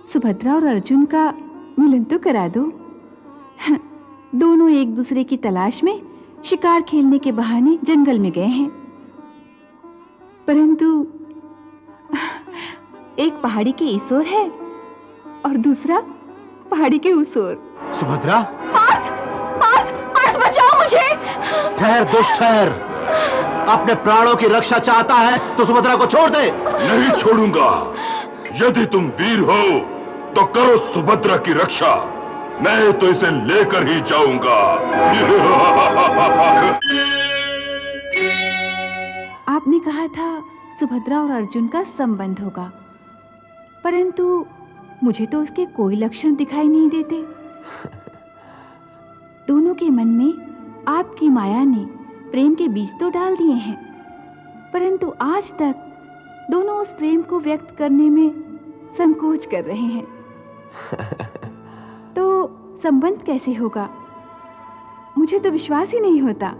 सुभद्रा और अर्जुन का मिलन तो करा दो। दोनों एक दूसरे की तलाश में शिकार खेलने के बहाने जंगल में गए हैं, परंतु एक पहाड़ी के इस ओर है और दूसरा पहाड़ी के उस ओर। सुभद्रा, पार्थ, पार्थ, पार्थ बचाओ मुझे। ठहर दुष्ट, ठहर। अपने प्राणों की रक्षा चाहता है तो सुभद्रा को छोड़ दे। नहीं छोड़ूंगा। यदि तुम वीर हो तो करो सुभद्रा की रक्षा, मैं तो इसे लेकर ही जाऊंगा। आपने कहा था सुभद्रा और अर्जुन का संबंध होगा, परंतु मुझे तो उसके कोई लक्षण दिखाई नहीं देते। दोनों के मन में आपकी माया ने प्रेम के बीज तो डाल दिए हैं, परंतु आज तक दोनों उस प्रेम को व्यक्त करने में संकोच कर रहे हैं। तो संबंध कैसे होगा? मुझे तो विश्वास ही नहीं होता।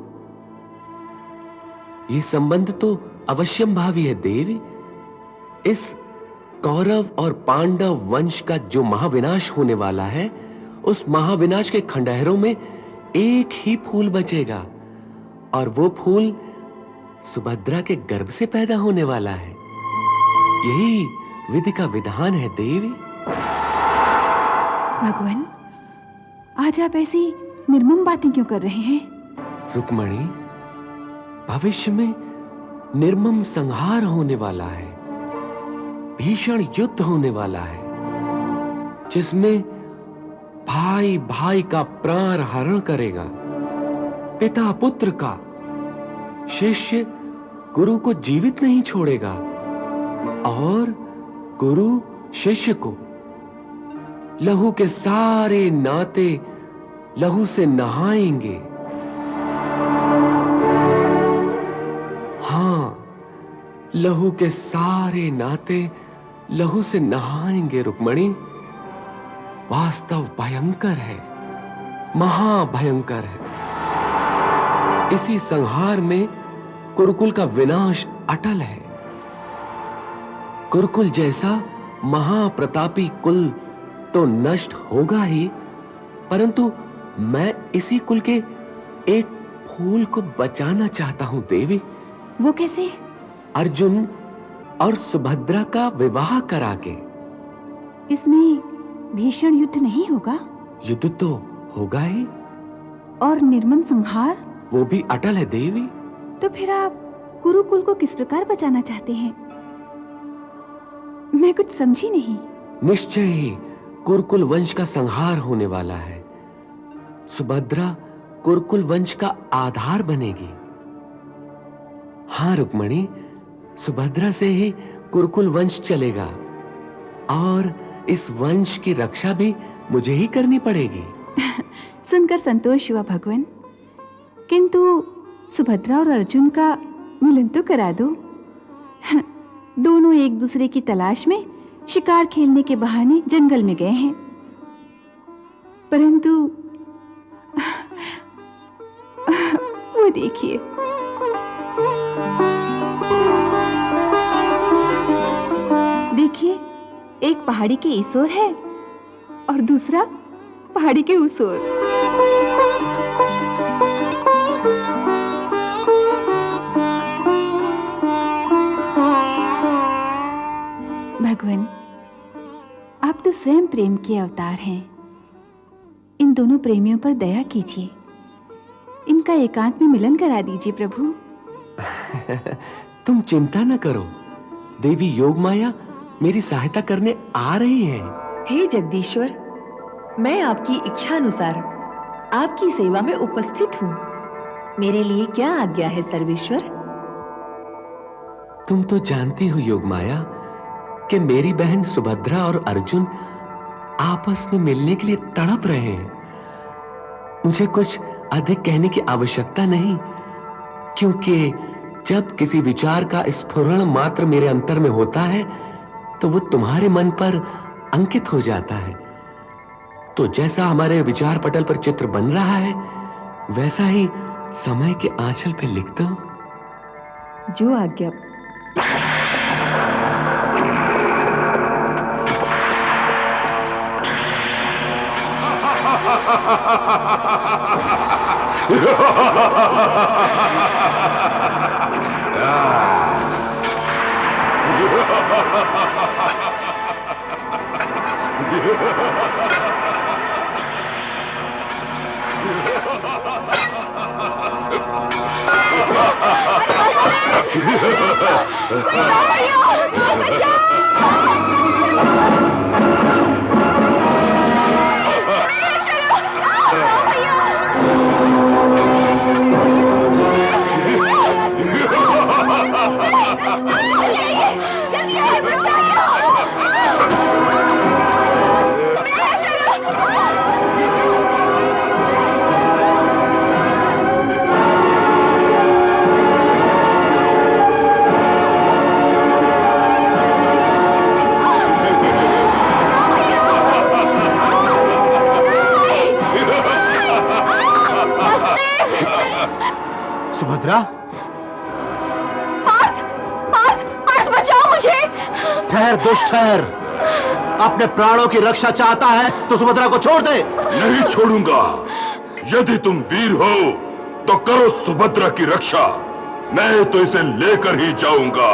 ये संबंध तो अवश्यंभावी है देवी। इस कौरव और पांडव वंश का जो महाविनाश होने वाला है, उस महाविनाश के खंडहरों में एक ही फूल बचेगा, और वो फूल सुभद्रा के गर्भ से पैदा होने वाला है। यही विधि का विधान है देवी। भगवान, आज आप ऐसी निर्मम बातें क्यों कर रहे हैं? रुक्मणी, भविष्य में निर्मम संहार होने वाला है, भीषण युद्ध होने वाला है, जिसमें भाई भाई का प्राण हरण करेगा, पिता पुत्र का, शिष्य गुरु को जीवित नहीं छोड़ेगा, और गुरु शिष्य को लहू के सारे नाते लहू से नहाएंगे। हाँ, लहू के सारे नाते लहू से नहाएंगे रुक्मणी। वास्तव भयंकर है, महाभयंकर है। इसी संहार में कुरुकुल का विनाश अटल है। कुरुकुल जैसा महाप्रतापी कुल तो नष्ट होगा ही, परंतु मैं इसी कुल के एक फूल को बचाना चाहता हूं देवी। वो कैसे? अर्जुन और सुभद्रा का विवाह करा के। इसमें भीषण युद्ध नहीं होगा? युद्ध तो होगा ही, और निर्मम संहार वो भी अटल है देवी। तो फिर आप कुरुकुल को किस प्रकार बचाना चाहते हैं? मैं कुछ समझी नहीं। निश्चय ही कुरुकुल वंश का संहार होने वाला है। सुभद्रा कुरुकुल वंश का आधार बनेगी। हाँ रुक्मणी, सुभद्रा से ही कुरुकुल वंश चलेगा, और इस वंश की रक्षा भी मुझे ही करनी पड़ेगी। सुनकर संतोष हुआ भगवान, किंतु सुभद्रा और अर्जुन का मिलन तो करा दो। दोनों एक दूसरे की तलाश में शिकार खेलने के बहाने जंगल में गए हैं, परंतु वो देखिए, देखिए, एक पहाड़ी के इस ओर है और दूसरा पहाड़ी के उस ओर। भगवान, आप तो स्वयं प्रेम के अवतार हैं। इन दोनों प्रेमियों पर दया कीजिए, इनका एकांत में मिलन करा दीजिए प्रभु। तुम चिंता न करो, देवी योगमाया मेरी सहायता करने आ रही हैं। हे जगदीश्वर, मैं आपकी इच्छा अनुसार आपकी सेवा में उपस्थित हूँ। मेरे लिए क्या आज्ञा है सर्वेश्वर? तुम तो जानती हो योगमाया कि मेरी बहन सुभद्रा और अर्जुन आपस में मिलने के लिए तड़प रहे हैं। मुझे कुछ अधिक कहने की आवश्यकता नहीं, क्योंकि जब किसी विचार का स्फुरण मात्र मेरे अंतर में होता है तो वो तुम्हारे मन पर अंकित हो जाता है। तो जैसा हमारे विचार पटल पर चित्र बन रहा है, वैसा ही समय के आंचल पे लिख दो। जो आज्ञा। सुभद्रा, पार्थ, पार्थ, पार्थ बचाओ मुझे। ठहर दुष्ट ठहर। अपने प्राणों की रक्षा चाहता है तो सुभद्रा को छोड़ दे। नहीं छोड़ूंगा। यदि तुम वीर हो तो करो सुभद्रा की रक्षा, मैं तो इसे लेकर ही जाऊंगा।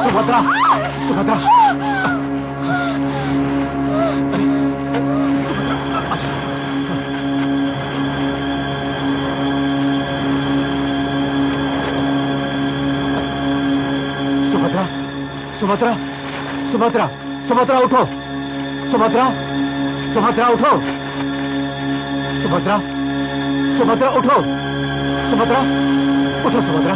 सुभद्रा, सुभद्रा, सुभद्रा, सुभद्रा, सुभद्रा, सुभद्रा उठो, सुभद्रा, सुभद्रा उठो, सुभद्रा, सुभद्रा उठो, सुभद्रा, उठो सुभद्रा।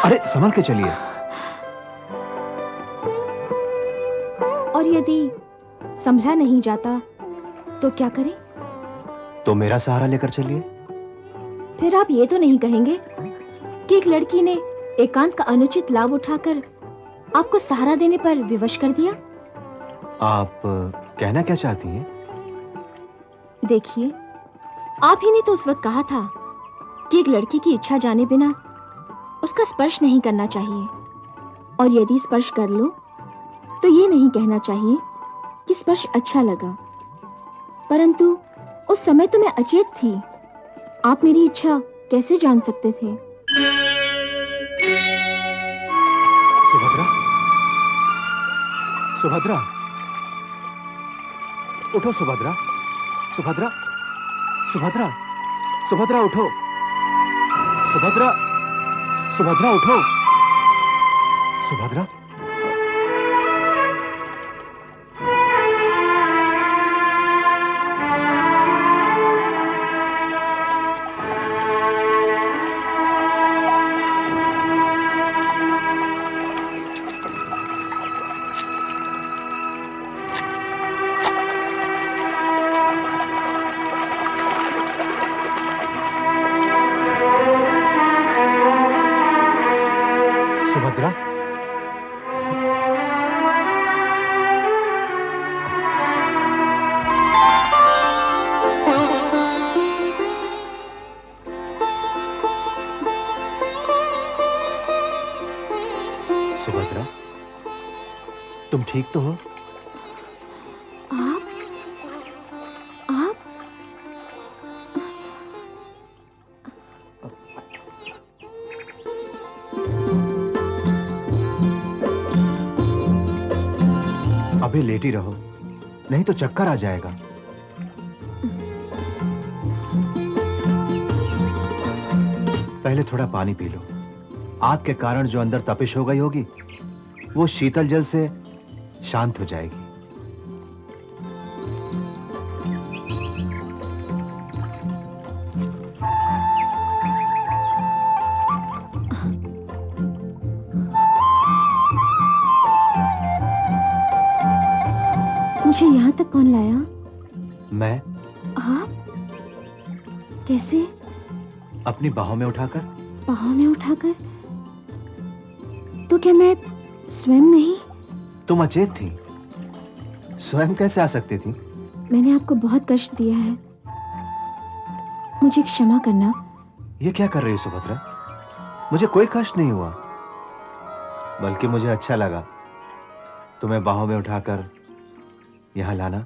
अरे संभल के चलिए। और यदि संभला नहीं जाता तो क्या करें? तो मेरा सहारा लेकर चलिए। फिर आप ये तो नहीं कहेंगे कि एक लड़की ने एकांत का अनुचित लाभ उठाकर आपको सहारा देने पर विवश कर दिया? आप कहना क्या चाहती हैं? देखिए, आप ही ने तो उस वक्त कहा था कि एक लड़की की इच्छा जाने बिना उसका स्पर्श नहीं करना चाहिए, और यदि स्पर्श कर लो तो ये नहीं कहना चाहिए कि स्पर्श अच्छा लगा। परंतु उस समय तो मैं अचेत थी, आप मेरी इच्छा कैसे जान सकते थे? सुभद्रा, सुभद्रा, उठो सुभद्रा, सुभद्रा, सुभद्रा, सुभद्रा उठो, सुभद्रा, सुभद्रा उठो, सुभद्रा। सुभद्रा, सुभद्रा, तुम ठीक तो हो? आप अभी लेटी रहो, नहीं तो चक्कर आ जाएगा। पहले थोड़ा पानी पी लो। आग के कारण जो अंदर तपिश हो गई होगी, वो शीतल जल से शांत हो जाएगी। मुझे यहाँ तक कौन लाया? मैं आप? कैसे? अपनी बाहों में उठाकर। बाहों में उठाकर? तो क्या मैं स्वयं नहीं? तुम अचेत थी, स्वयं कैसे आ सकती थी? मैंने आपको बहुत कष्ट दिया है, मुझे क्षमा करना। ये क्या कर रही हो सुभद्रा? मुझे कोई कष्ट नहीं हुआ, बल्कि मुझे अच्छा लगा तुम्हें बाहों में उठाकर यहां लाना।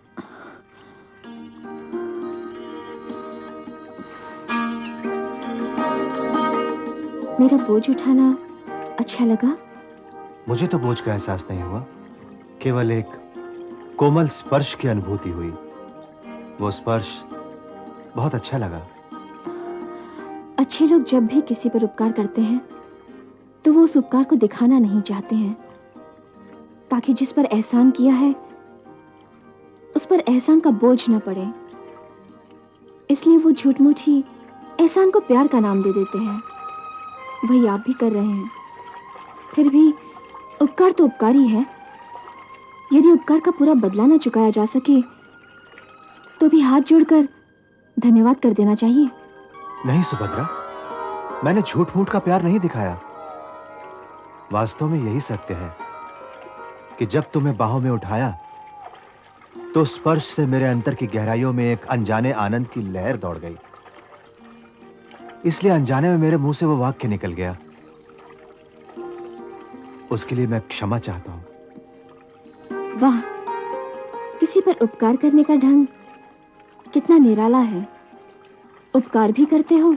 मेरा बोझ उठाना अच्छा लगा? मुझे तो बोझ का एहसास नहीं हुआ, केवल एक कोमल स्पर्श की अनुभूति हुई। वो स्पर्श बहुत अच्छा लगा। अच्छे लोग जब भी किसी पर उपकार करते हैं तो वो उस उपकार को दिखाना नहीं चाहते हैं, ताकि जिस पर एहसान किया है उस पर एहसान का बोझ न पड़े। इसलिए वो झूठ-मूठ ही एहसान को प्यार का नाम दे देते हैं। वही आप भी कर रहे हैं। फिर भी उपकार तो उपकार ही है। यदि उपकार का पूरा बदला न चुकाया जा सके तो भी हाथ जोड़कर धन्यवाद कर देना चाहिए। नहीं सुभद्रा, मैंने झूठ-मूठ का प्यार नहीं दिखाया। वास्तव में यही सत्य है कि जब तुम्हें बाहों में उठाया तो स्पर्श से मेरे अंतर की गहराइयों में एक अनजाने आनंद की लहर दौड़ गई। इसलिए अनजाने में मेरे मुंह से वो वाक्य निकल गया। उसके लिए मैं क्षमा चाहता हूं। वाह, किसी पर उपकार करने का ढंग कितना निराला है। उपकार भी करते हो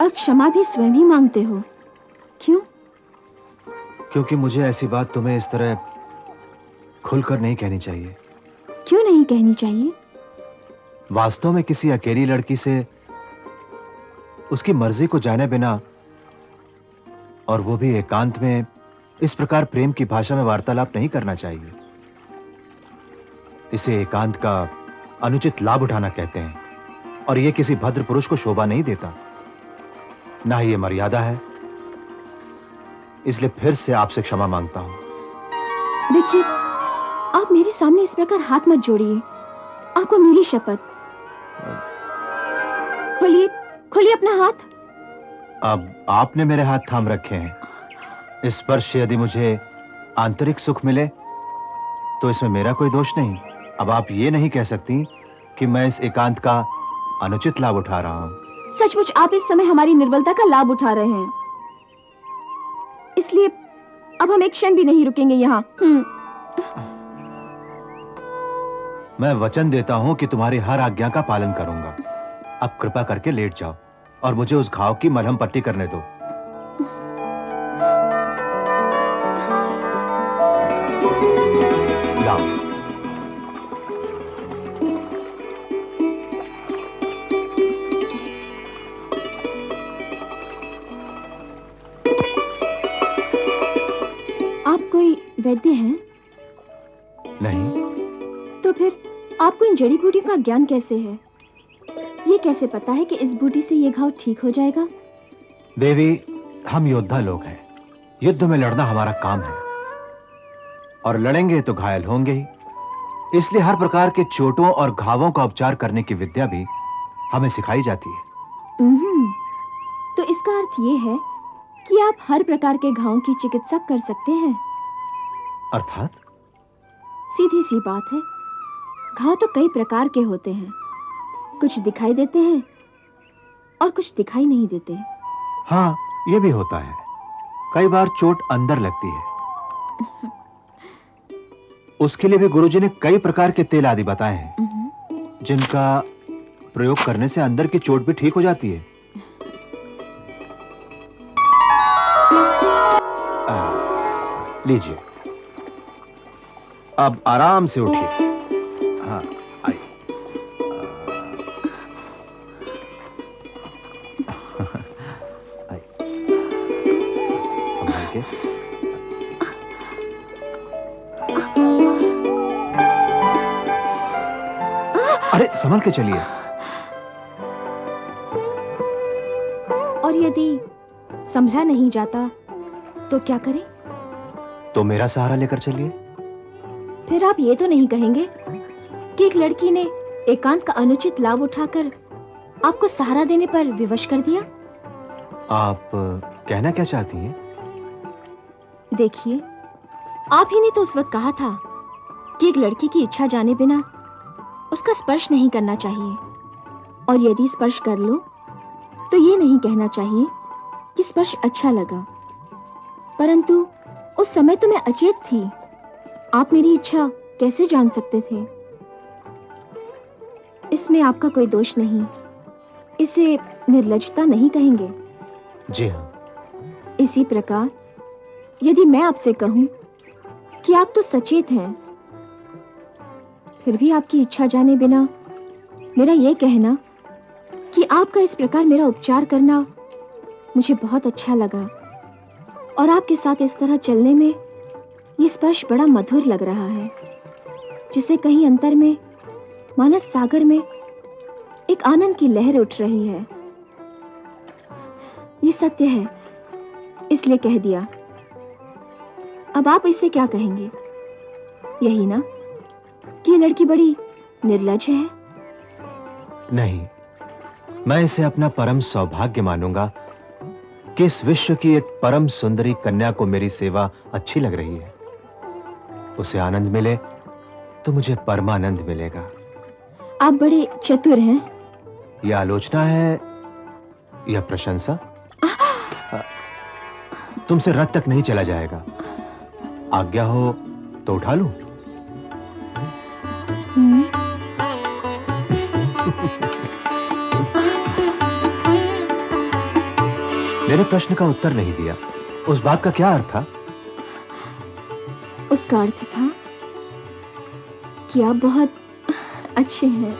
और क्षमा भी स्वयं ही मांगते हो। क्यों? क्योंकि मुझे ऐसी बात तुम्हें इस तरह खुलकर नहीं कहनी चाहिए। क्यों नहीं कहनी चाहिए? वास्तव में किसी अकेली लड़की से उसकी मर्जी को जाने बिना, और वो भी एकांत में, इस प्रकार प्रेम की भाषा में वार्तालाप नहीं करना चाहिए। इसे एकांत का अनुचित लाभ उठाना कहते हैं, और यह किसी भद्र पुरुष को शोभा नहीं देता, ना ही ये मर्यादा है। इसलिए फिर से आपसे क्षमा मांगता हूं। देखिए, आप मेरे सामने इस प्रकार हाथ मत जोड़िए। आपको मेरी शपथ। खोलिए, खोलिए अपना हाथ। अब आपने मेरे हाथ थाम रखे हैं। इस स्पर्श से यदि मुझे आंतरिक सुख मिले तो इसमें मेरा कोई दोष नहीं। अब आप ये नहीं कह सकती कि मैं इस एकांत का अनुचित लाभ उठा रहा हूं। सचमुच आप इस समय हमारी निर्बलता का लाभ उठा रहे हैं, इसलिए अब हम एक क्षण भी नहीं रुकेंगे यहाँ। मैं वचन देता हूं कि तुम्हारी हर आज्ञा का पालन करूंगा। अब कृपा करके लेट जाओ और मुझे उस घाव की मलहम पट्टी करने दो। लाओ। आप कोई वैद्य हैं? नहीं। तो फिर आपको इन जड़ी बूटियों का ज्ञान कैसे है? ये कैसे पता है कि इस बूटी से ये घाव ठीक हो जाएगा? देवी, हम योद्धा लोग हैं। युद्ध में लड़ना हमारा काम है और लड़ेंगे तो घायल होंगे ही। इसलिए हर प्रकार के चोटों और घावों का उपचार करने की विद्या भी हमें सिखाई जाती है। तो इसका अर्थ ये है कि आप हर प्रकार के घावों की चिकित्सा कर सकते हैं। अर्थात? सीधी सी बात है, घाव तो कई प्रकार के होते हैं। कुछ दिखाई देते हैं और कुछ दिखाई नहीं देते। हाँ, ये भी होता है। कई बार चोट अंदर लगती है। उसके लिए भी गुरुजी ने कई प्रकार के तेल आदि बताए हैं, जिनका प्रयोग करने से अंदर की चोट भी ठीक हो जाती है। लीजिए, अब आराम से उठिए। हाँ, आइए। संभाल के। अरे संभल के चलिए। और यदि संभला नहीं जाता तो क्या करें? तो मेरा सहारा लेकर चलिए। फिर आप ये तो नहीं कहेंगे कि एक लड़की ने एकांत का अनुचित लाभ उठाकर आपको सहारा देने पर विवश कर दिया? आप कहना क्या चाहती हैं? देखिए, आप ही ने तो उस वक्त कहा था कि एक लड़की की इच्छा जाने बिना उसका स्पर्श नहीं करना चाहिए, और यदि स्पर्श कर लो तो ये नहीं कहना चाहिए कि स्पर्श अच्छा लगा। परंतु उस समय तो मैं अचेत थी। आप मेरी इच्छा कैसे जान सकते थे? इसमें आपका कोई दोष नहीं। इसे निर्लज्जता नहीं कहेंगे। जी हाँ। इसी प्रकार यदि मैं आपसे कहूं कि आप तो सचेत हैं, फिर भी आपकी इच्छा जाने बिना मेरा यह कहना कि आपका इस प्रकार मेरा उपचार करना मुझे बहुत अच्छा लगा, और आपके साथ इस तरह चलने में ये स्पर्श बड़ा मधुर लग रहा है, जिसे कहीं अंतर में मानस सागर में एक आनंद की लहर उठ रही है। ये सत्य है, इसलिए कह दिया। अब आप इसे क्या कहेंगे? यही ना कि ये लड़की बड़ी निर्लज्ज है? नहीं, मैं इसे अपना परम सौभाग्य मानूंगा कि इस विश्व की एक परम सुंदरी कन्या को मेरी सेवा अच्छी लग रही है। उसे आनंद मिले तो मुझे परमानंद मिलेगा। आप बड़े चतुर हैं। यह आलोचना है या प्रशंसा? तुमसे रथ तक नहीं चला जाएगा। आज्ञा हो तो उठा लूं? मेरे प्रश्न का उत्तर नहीं दिया। उस बात का क्या अर्थ था? उसका अर्थ था कि आप बहुत अच्छे हैं।